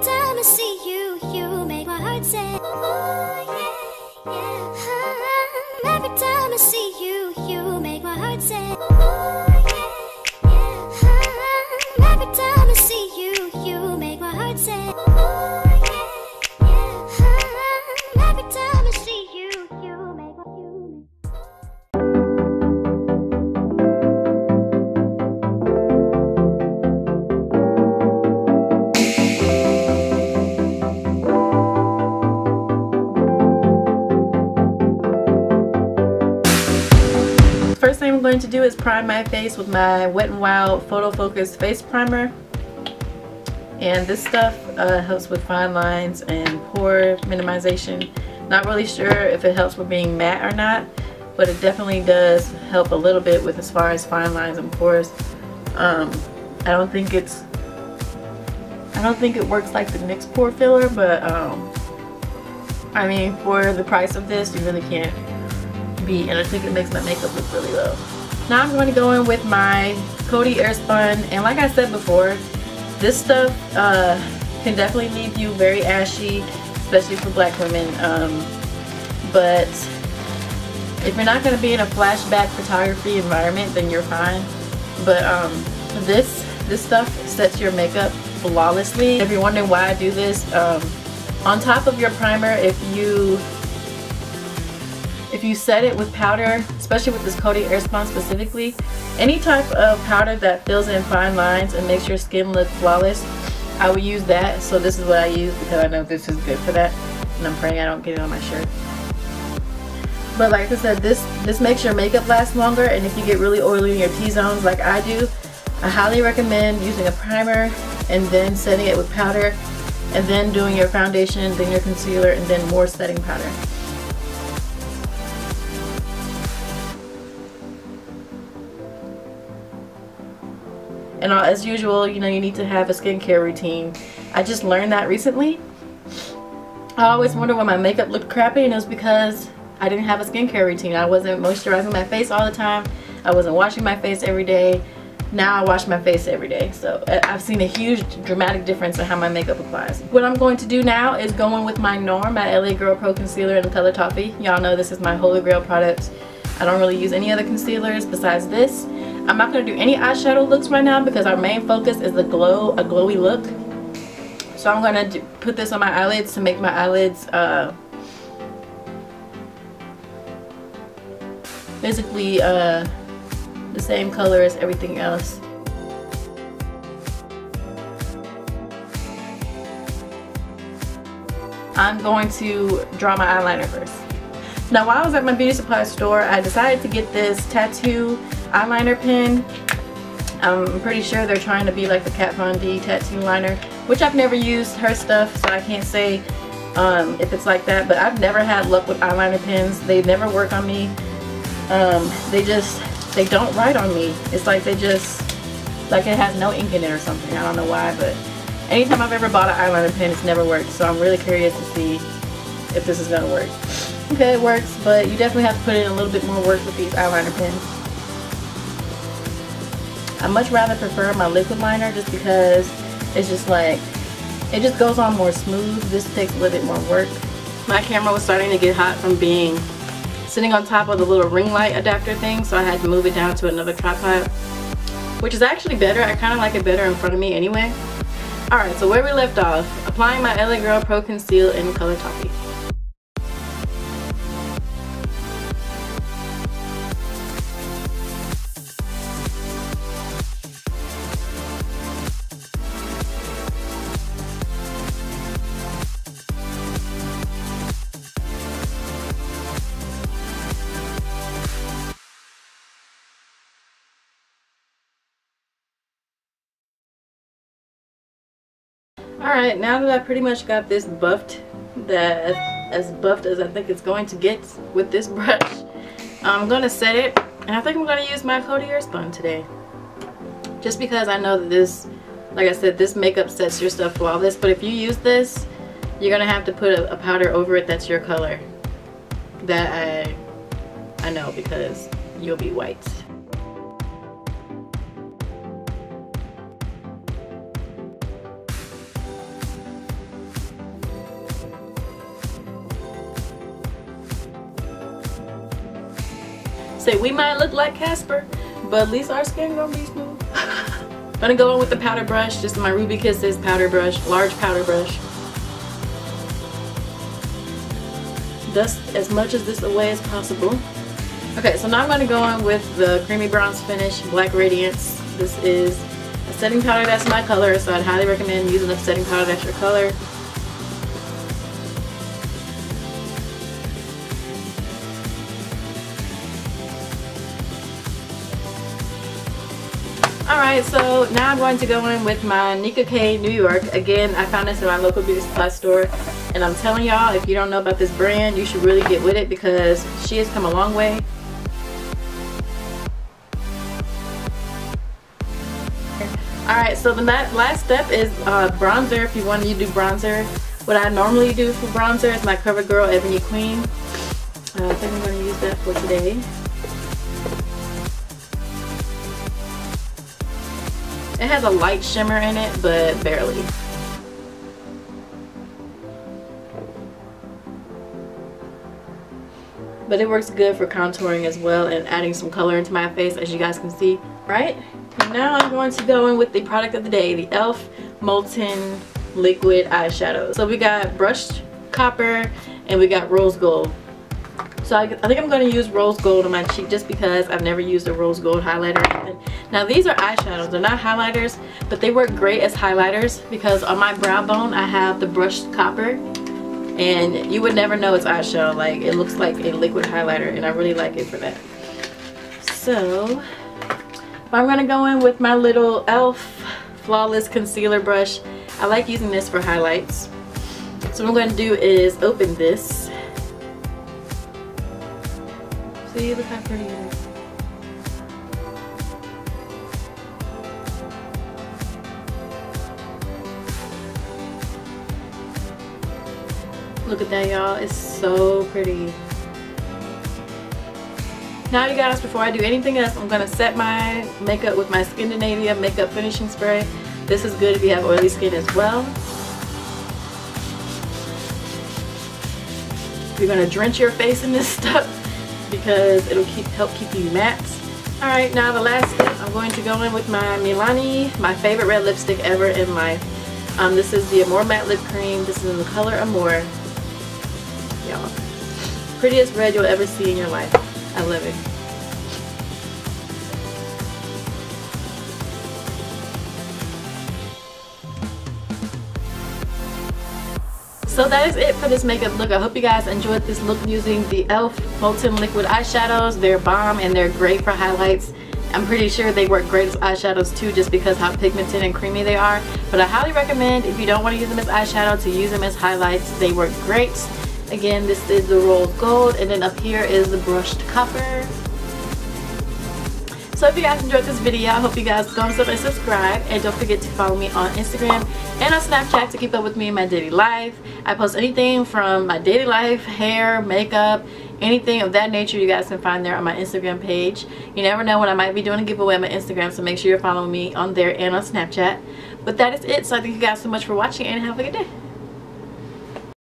time I see you, you make my heart say, oh yeah, yeah. Every time I see you, you make my heart say, oh yeah, yeah. Every time I see you, you make my heart say, oh yeah, yeah. Every time I see you, you make my First thing I'm going to do is prime my face with my Wet n Wild Photo Focus Face Primer. And this stuff helps with fine lines and pore minimization. Not really sure if it helps with being matte or not, but it definitely does help a little bit with as far as fine lines and pores. I don't think it works like the NYX pore filler, but I mean, for the price of this, you really can't beat, and I think it makes my makeup look really low. Now I'm going to go in with my Coty Airspun, and like I said before, this stuff can definitely leave you very ashy, especially for black women, but if you're not going to be in a flashback photography environment, then you're fine. But this stuff sets your makeup flawlessly. If you're wondering why I do this, on top of your primer, if you set it with powder, especially with this Coty Airspun specifically, any type of powder that fills in fine lines and makes your skin look flawless, I would use that. So this is what I use because I know this is good for that, and I'm praying I don't get it on my shirt. But like I said, this makes your makeup last longer, and if you get really oily in your T-zones like I do, I highly recommend using a primer and then setting it with powder, and then doing your foundation, then your concealer, and then more setting powder. And as usual, you know, you need to have a skincare routine. I just learned that recently. I always wondered why my makeup looked crappy, and it was because I didn't have a skincare routine. I wasn't moisturizing my face all the time. I wasn't washing my face every day. Now I wash my face every day. So I've seen a huge dramatic difference in how my makeup applies. What I'm going to do now is go in with my Norm, my LA Girl Pro Concealer in the color Toffee. Y'all know this is my holy grail product. I don't really use any other concealers besides this. I'm not going to do any eyeshadow looks right now because our main focus is a glowy look. So I'm going to put this on my eyelids to make my eyelids basically the same color as everything else. I'm going to draw my eyeliner first. Now while I was at my beauty supply store, I decided to get this tattoo eyeliner pen. I'm pretty sure they're trying to be like the Kat Von D tattoo liner, which I've never used her stuff, so I can't say if it's like that, but I've never had luck with eyeliner pens. They never work on me. They don't write on me. It's like it has no ink in it or something. I don't know why, but anytime I've ever bought an eyeliner pen, it's never worked, so I'm really curious to see if this is gonna work. Okay, it works, but you definitely have to put in a little bit more work with these eyeliner pens. I much rather prefer my liquid liner just because it's just like, it just goes on more smooth. This takes a little bit more work. My camera was starting to get hot from sitting on top of the little ring light adapter thing, so I had to move it down to another tripod, which is actually better. I kind of like it better in front of me anyway. Alright, so where we left off, applying my LA Girl Pro Conceal in color Toffee. Alright, now that I pretty much got this buffed, as buffed as I think it's going to get with this brush, I'm going to set it, and I think I'm going to use my Coty Airspun today. Just because I know that this, like I said, this makeup sets your stuff flawless, but if you use this, you're going to have to put a powder over it that's your color. That I know, because you'll be white. say we might look like Casper, but at least our skin gonna be smooth. I'm gonna go in with the powder brush, just my Ruby Kisses powder brush, large powder brush. Dust as much of this away as possible. Okay, so now I'm gonna go in with the Creamy Bronze Finish Black Radiance. This is a setting powder that's my color, so I'd highly recommend using a setting powder that's your color. Alright, so now I'm going to go in with my Nika K New York. Again, I found this in my local beauty supply store, and I'm telling y'all, if you don't know about this brand, you should really get with it because she has come a long way. Alright, so the last step is bronzer. If you want to do bronzer, what I normally do for bronzer is my CoverGirl Ebony Queen. I think I'm going to use that for today. It has a light shimmer in it, but barely. But it works good for contouring as well and adding some color into my face, as you guys can see. Right? Now I'm going to go in with the product of the day, the e.l.f. Molten Liquid Eyeshadows. So we got brushed copper and we got rose gold. So I think I'm going to use rose gold on my cheek just because I've never used a rose gold highlighter or anything. Now these are eyeshadows, they're not highlighters, but they work great as highlighters because on my brow bone I have the brushed copper and you would never know it's eyeshadow. Like, it looks like a liquid highlighter and I really like it for that. So I'm going to go in with my little e.l.f. Flawless Concealer brush. I like using this for highlights. So what I'm going to do is open this. See, look how pretty it is. Look at that, y'all. It's so pretty. Now you guys, before I do anything else, I'm going to set my makeup with my Skindinavia makeup finishing spray. This is good if you have oily skin as well. You're going to drench your face in this stuff because it'll help keep you matte. Alright, now the last step, I'm going to go in with my Milani, my favorite red lipstick ever in life. This is the Amore Matte Lip Cream. This is in the color Amore. Y'all, prettiest red you'll ever see in your life. I love it. So that is it for this makeup look. I hope you guys enjoyed this look using the e.l.f. Molten Liquid Eyeshadows. They're bomb and they're great for highlights. I'm pretty sure they work great as eyeshadows too, just because how pigmented and creamy they are. But I highly recommend, if you don't want to use them as eyeshadow, to use them as highlights. They work great. Again, this is the rose gold, and then up here is the brushed copper. So if you guys enjoyed this video, I hope you guys thumbs up and subscribe, and don't forget to follow me on Instagram and on Snapchat to keep up with me in my daily life. I post anything from my daily life, hair, makeup, anything of that nature you guys can find there on my Instagram page. You never know when I might be doing a giveaway on my Instagram, so make sure you're following me on there and on Snapchat. But that is it, so I thank you guys so much for watching and have a good day.